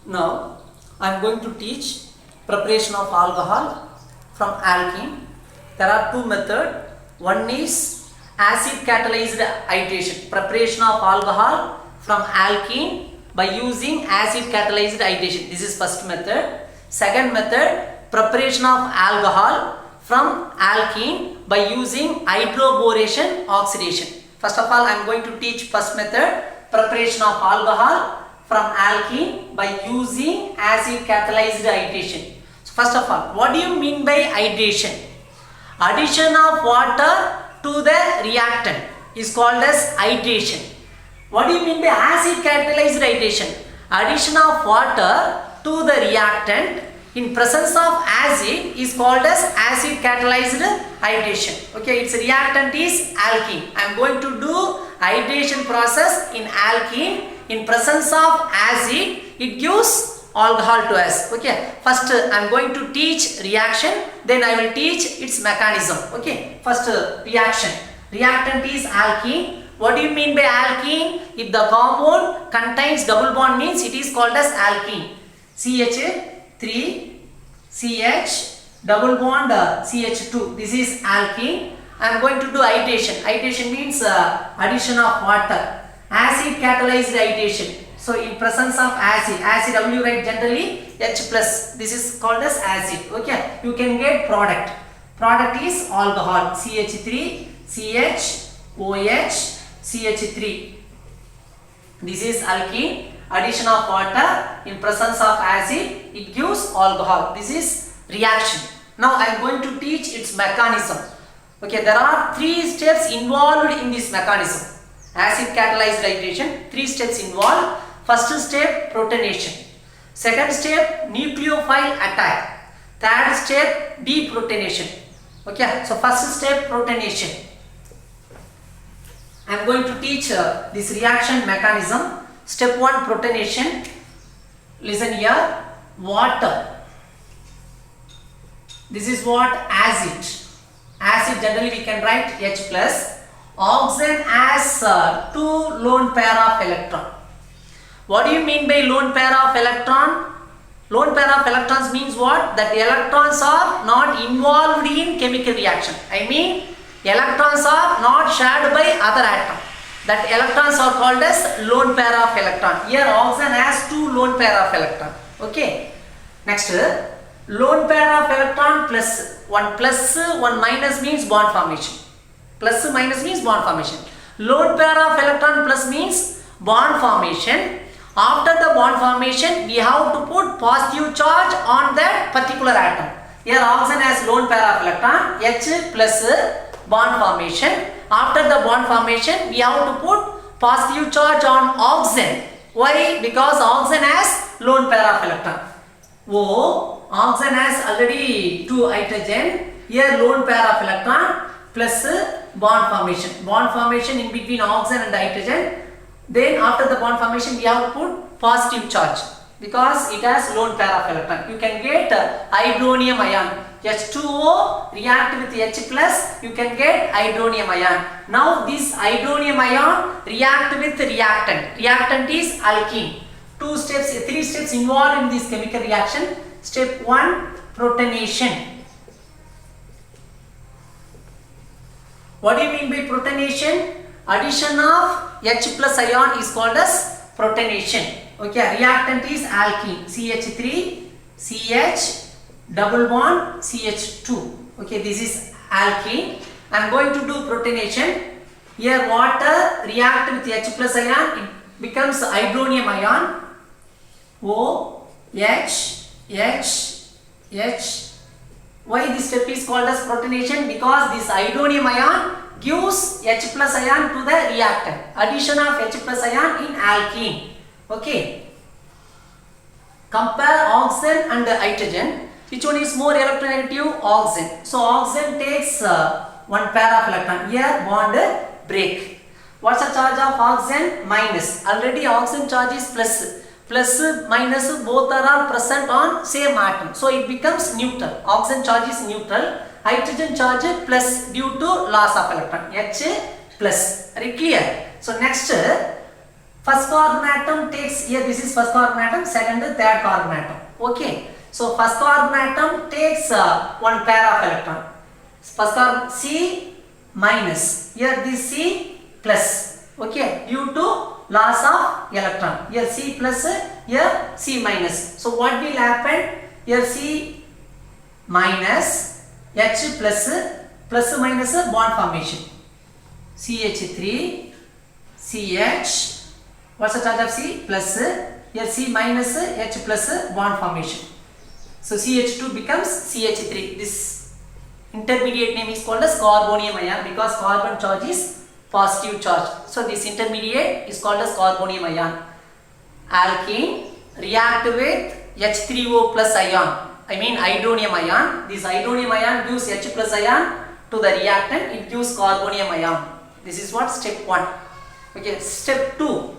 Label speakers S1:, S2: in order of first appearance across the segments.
S1: Now I am going to teach preparation of alcohol from alkene. There are two methods. One is acid catalyzed hydration, preparation of alcohol from alkene by using acid catalyzed hydration. This is first method. Second method, preparation of alcohol from alkene by using hydroboration oxidation. First of all, I am going to teach first method, preparation of alcohol from alkene by using acid catalyzed hydration. So first of all, what do you mean by hydration? Addition of water to the reactant is called as hydration. What do you mean by acid catalyzed hydration? Addition of water to the reactant in presence of acid is called as acid catalyzed hydration. Okay, its reactant is alkene. I am going to do hydration process in alkene. In presence of acid, it gives alcohol to us. Okay, first I am going to teach reaction, then I will teach its mechanism. Okay, first reaction. Reactant is alkene. What do you mean by alkene? If the compound contains double bond, means it is called as alkene. CH3 CH double bond CH2. This is alkene. I am going to do hydration. Hydration means addition of water. Acid catalyzed hydration. So in presence of acid, W write generally H plus. This is called as acid. Okay, you can get product. Product is alcohol. CH3 CH OH CH3. This is alkene. Addition of water in presence of acid, it gives alcohol. This is reaction. Now I am going to teach its mechanism. Okay, there are three steps involved in this mechanism. Acid catalyzed hydration, three steps involved. First step, protonation. Second step, nucleophile attack. Third step, deprotonation. Okay, so first step, protonation. I am going to teach this reaction mechanism. Step 1, protonation. Listen here, water. This is what? Acid. Acid generally we can write H plus. Oxygen has two lone pair of electron. What do you mean by lone pair of electron? Lone pair of electrons means what? That the electrons are not involved in chemical reaction. I mean, electrons are not shared by other atom. That electrons are called as lone pair of electron. Here oxygen has two lone pair of electron. Okay. Next, lone pair of electron plus, one minus means bond formation. Plus minus means bond formation. Lone pair of electron plus means bond formation. After the bond formation, we have to put positive charge on that particular atom. Here oxygen has lone pair of electron, H plus bond formation. After the bond formation, we have to put positive charge on oxygen. Why? Because oxygen has lone pair of electron. O, oxygen has already two hydrogen. Here lone pair of electron plus bond formation. Bond formation in between oxygen and hydrogen. Then after the bond formation, we have to put positive charge because it has lone pair of electron. You can get hydronium ion. H2O react with H plus, you can get hydronium ion. Now this hydronium ion react with reactant. Reactant is alkene. Three steps involved in this chemical reaction. Step 1, protonation. What do you mean by protonation? Addition of H plus ion is called as protonation. Okay, reactant is alkene. CH3 CH double bond CH2. Okay, this is alkene. I am going to do protonation. Here water react with H plus ion, it becomes hydronium ion. O, H, H, H. Why this step is called as protonation? Because this hydronium ion gives H plus ion to the reactant. Addition of H plus ion in alkene. Okay. Compare oxygen and hydrogen. Which one is more electronegative? Oxygen. So oxygen takes one pair of electron. Here bond break. What's the charge of oxygen? Minus. Already oxygen charge is plus. Plus minus both are all present on same atom. So it becomes neutral. Oxygen charge is neutral. Hydrogen charge plus due to loss of electron. H plus. Are you clear? So next First carbon atom takes, here this is first carbon atom, second, third carbon atom. Okay. So first carbon atom takes one pair of electron. First carbon C minus, here this C plus. Okay. Due to loss of electron. Here C plus, here C minus. So what will happen? Here C minus, H plus, plus minus bond formation. CH3, CH. What's the charge of C? Plus, here C minus, H plus bond formation. So CH2 becomes CH3. This intermediate name is called as carbonium ion because carbon charge is positive charge. So this intermediate is called as carbonium ion. Alkene react with H3O plus ion. I mean hydronium ion. This hydronium ion gives H plus ion to the reactant. It gives carbonium ion. This is what step 1. Okay, step 2.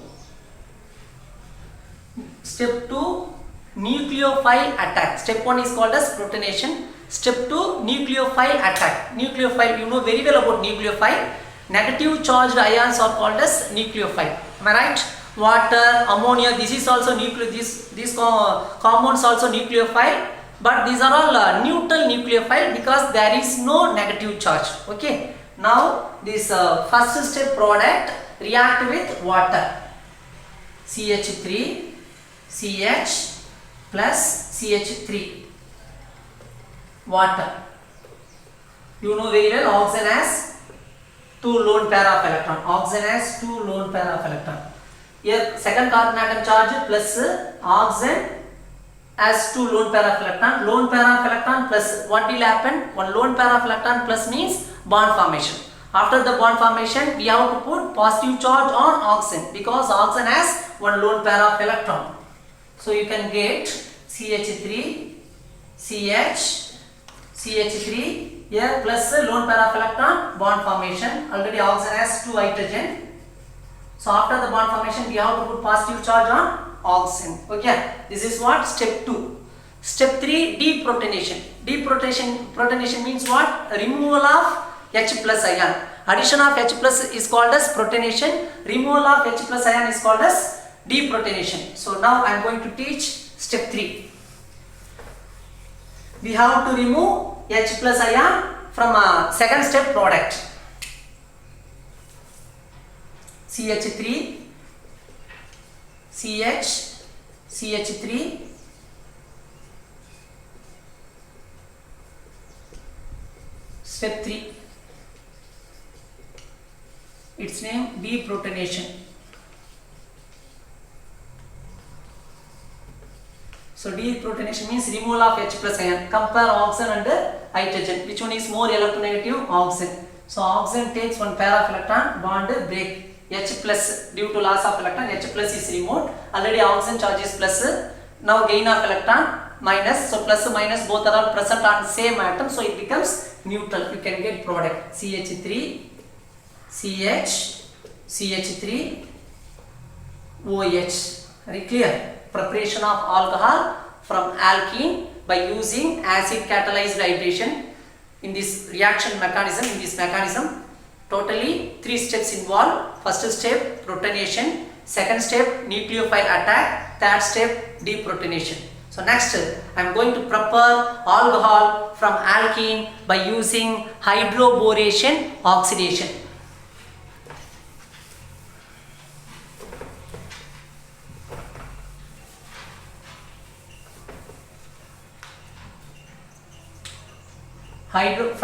S1: Step 2, nucleophile attack. Step 1 is called as protonation. Step 2, nucleophile attack. Nucleophile, you know very well about nucleophile. Negative charged ions are called as nucleophile. Am I right? Water, ammonia, this is also these compounds also nucleophile. But these are all neutral nucleophile because there is no negative charge. Okay. Now this first step product react with water. CH3, CH plus CH3. Water. You know very well oxygen has 2 lone pair of electron. Oxygen has 2 lone pair of electron. Here second carbon atom charge plus oxygen has 2 lone pair of electron. Lone pair of electron plus, what will happen? One lone pair of electron plus means bond formation. After the bond formation, we have to put positive charge on oxygen because oxygen has 1 lone pair of electron. So you can get CH3, CH, CH3, here plus lone pair of electron, bond formation. Already oxygen has 2 hydrogen. So after the bond formation, we have to put positive charge on oxygen. Okay, this is what step 2. Step 3, deprotonation. Deprotonation means what? Removal of H plus ion. Addition of H plus is called as protonation. Removal of H plus ion is called as deprotonation. So now I am going to teach step 3. We have to remove H plus ion from a second step product. CH3, CH, CH3, step 3. Its name deprotonation. So deprotonation means removal of H plus ion. Compare oxygen and hydrogen. Which one is more electronegative? Oxygen. So oxygen takes 1 pair of electron, bond break. H plus, due to loss of electron, H plus is removed. Already oxygen charge is plus. Now gain of electron minus. So plus minus both are all present on same atom. So it becomes neutral. You can get product CH3, CH, CH3, OH. Very clear? Preparation of alcohol from alkene by using acid catalyzed hydration in this reaction mechanism. In this mechanism, totally 3 steps involved. First step protonation, second step nucleophile attack, third step deprotonation. So next I am going to prepare alcohol from alkene by using hydroboration oxidation.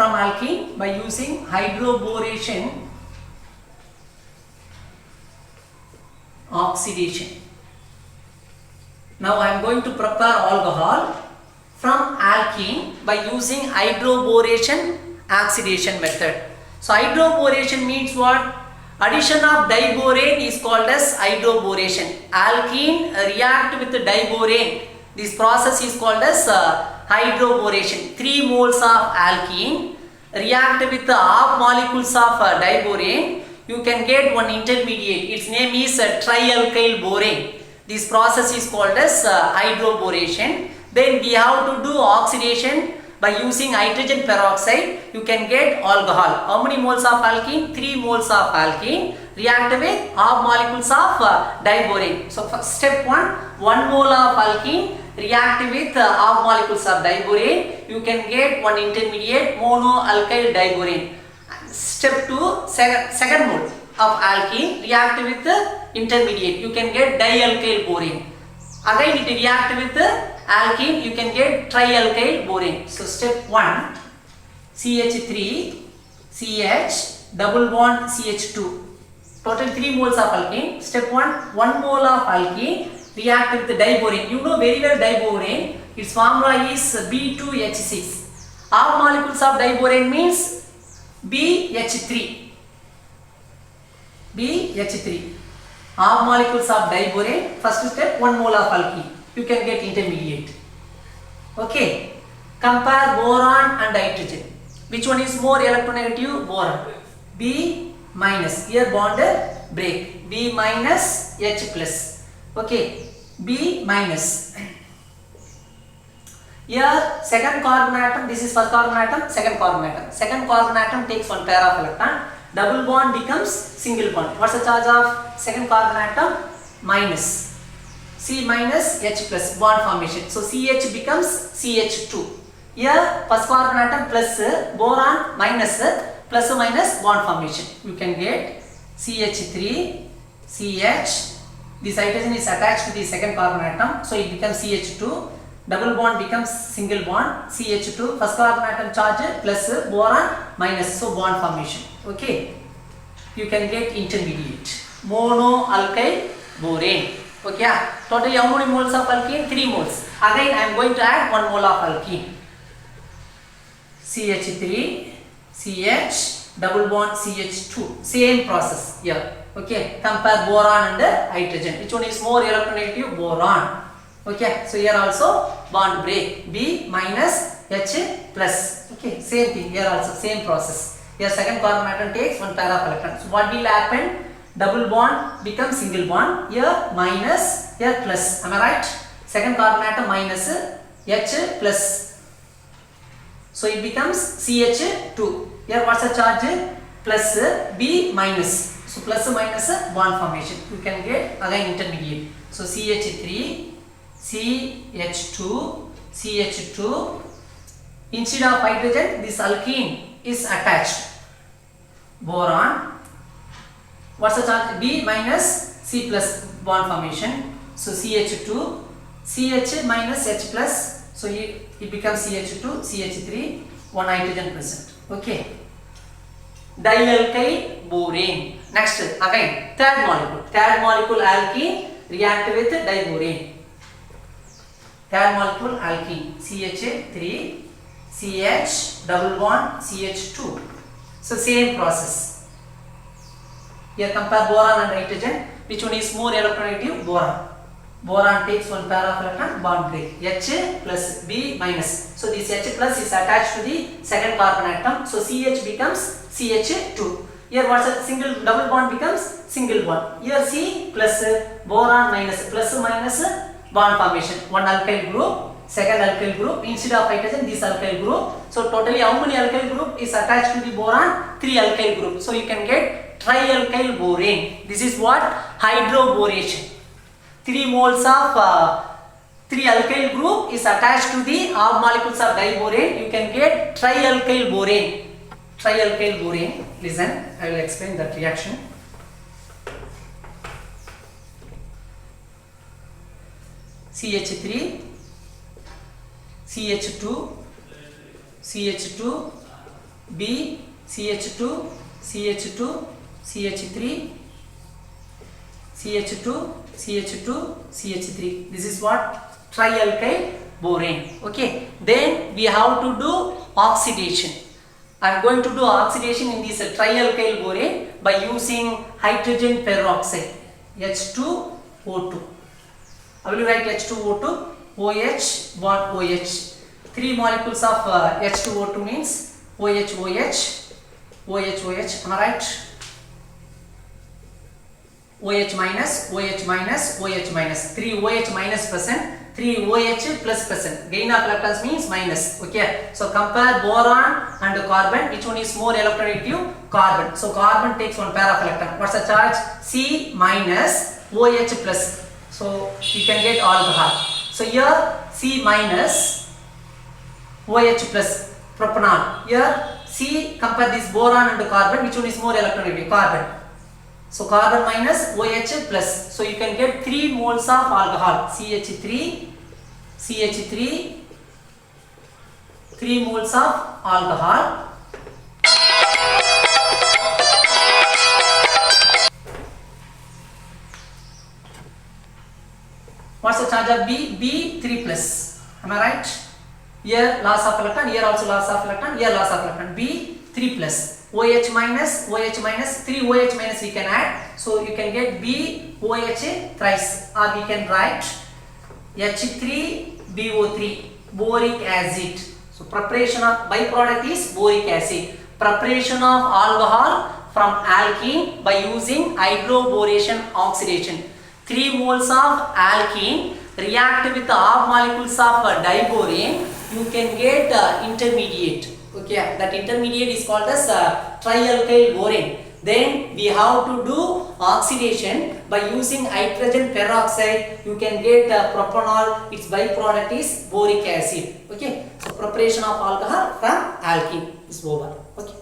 S1: From alkene by using hydroboration oxidation. Now I am going to prepare alcohol from alkene by using hydroboration oxidation method. So hydroboration means what? Addition of diborane is called as hydroboration. Alkene react with diborane. This process is called as hydroboration. 3 moles of alkene react with half molecules of diborane. You can get one intermediate. Its name is trialkyl borane. This process is called as hydroboration. Then we have to do oxidation By using hydrogen peroxide, you can get alcohol. How many moles of alkene? 3 moles of alkene. React with half molecules of diborane. So for step 1 mole of alkene react with half molecules of diborane. You can get one intermediate monoalkyl diborane. Step 2, second mole of alkene react with intermediate. You can get dialkyl borane. Again it react with alkene. You can get trialkyl borane. So step 1, CH3 CH double bond CH2. Total 3 moles of alkene. Step 1 mole of alkene react with the diborane. You know very well diborane. Its formula is B2H6. Half molecules of diborane means BH3. BH3. Half molecules of diborane. First step 1 mole of alkene. You can get intermediate. Okay. Compare boron and hydrogen. Which one is more electronegative? Boron. B minus. Here bond break. B minus H plus. Okay. B minus. Here second carbon atom. This is first carbon atom. Second carbon atom. Second carbon atom takes one pair of electron. Double bond becomes single bond. What's the charge of second carbon atom? Minus. C minus H plus bond formation. So CH becomes CH2. Here first carbon atom plus boron minus plus or minus bond formation. You can get CH3 CH. This hydrogen is attached to the second carbon atom, so it becomes CH2. Double bond becomes single bond. CH2 first carbon atom charge plus boron minus, so bond formation. Okay, you can get intermediate monoalkyl borane. Okay, totally how many moles of alkene? 3 moles. Again I am going to add 1 mole of alkene. CH3 CH double bond CH2. Same process here. Okay, compare boron and hydrogen. Which one is more electronegative? Boron. Okay, so here also bond break. B minus H plus. Okay, same thing here also, same process. Here second carbon atom takes one pair of electrons. So what will happen? Double bond becomes single bond. Here minus, here plus. Am I right? Second carbon atom minus H plus. So it becomes CH2. Here what's the charge? Plus B minus. So plus minus bond formation. You can get again intermediate. So CH3 CH2 CH2. Instead of hydrogen, this alkene is attached. Boron. What's the charge? B minus C plus bond formation. So CH2 CH minus H plus. So it becomes CH2 CH3. One hydrogen present. Okay. Dialkyl borane. Next again third molecule. Third molecule alkene react with diborane. Third molecule alkene CH3 CH double bond CH2. So same process. Here compare boron and hydrogen. Which one is more electronegative? Boron. Boron takes one pair of electron, bond break. H plus B minus. So this H plus is attached to the second carbon atom. So CH becomes CH2. Here what's a single double bond becomes single bond. Here C plus boron minus plus minus bond formation. One alkyl group, second alkyl group. Instead of hydrogen, this alkyl group. So totally how many alkyl group is attached to the boron? 3 alkyl group. So you can get trialkyl borane. This is what? Hydroboration. 3 moles of 3 alkyl group is attached to the half molecules of diborane. You can get trialkyl borane. Trialkyl borane. Listen, I will explain that reaction. CH3 CH2 CH2 B CH2 CH2 CH3 CH2 CH2 CH3. This is what? Trialkyl borane. Okay, then we have to do oxidation. I am going to do oxidation in this trialkyl borane by using hydrogen peroxide H2O2. I will write H2O2 OH bond OH. 3 molecules of H2O2 means OH OH OH OH. Am I right? OH minus OH minus OH minus. 3 OH minus present, 3 OH plus present. Gain of electrons means minus. Okay. So compare boron and carbon. Which one is more electronegative? Carbon. So carbon takes one pair of electron. What's the charge? C minus OH plus. So you can get alcohol. So here C minus OH plus propanol. Here C, compare this boron and carbon. Which one is more electronegative? Carbon. So carbon minus OH plus. So you can get 3 moles of alcohol. CH3, 3 moles of alcohol. What's the charge of B? B 3 plus. Am I right? Here loss of electron, here also loss of electron, here loss of electron. B 3 plus. OH minus, 3 OH minus we can add. So you can get B OH thrice, or we can write H3BO3, boric acid. So preparation of byproduct is boric acid. Preparation of alcohol from alkene by using hydroboration oxidation. 3 moles of alkene react with half molecules of diborane. You can get intermediate. Okay, that intermediate is called as trialkyl borane. Then we have to do oxidation by using hydrogen peroxide. You can get propanol. Its byproduct is boric acid. Okay, so preparation of alcohol from alkene is over. Okay.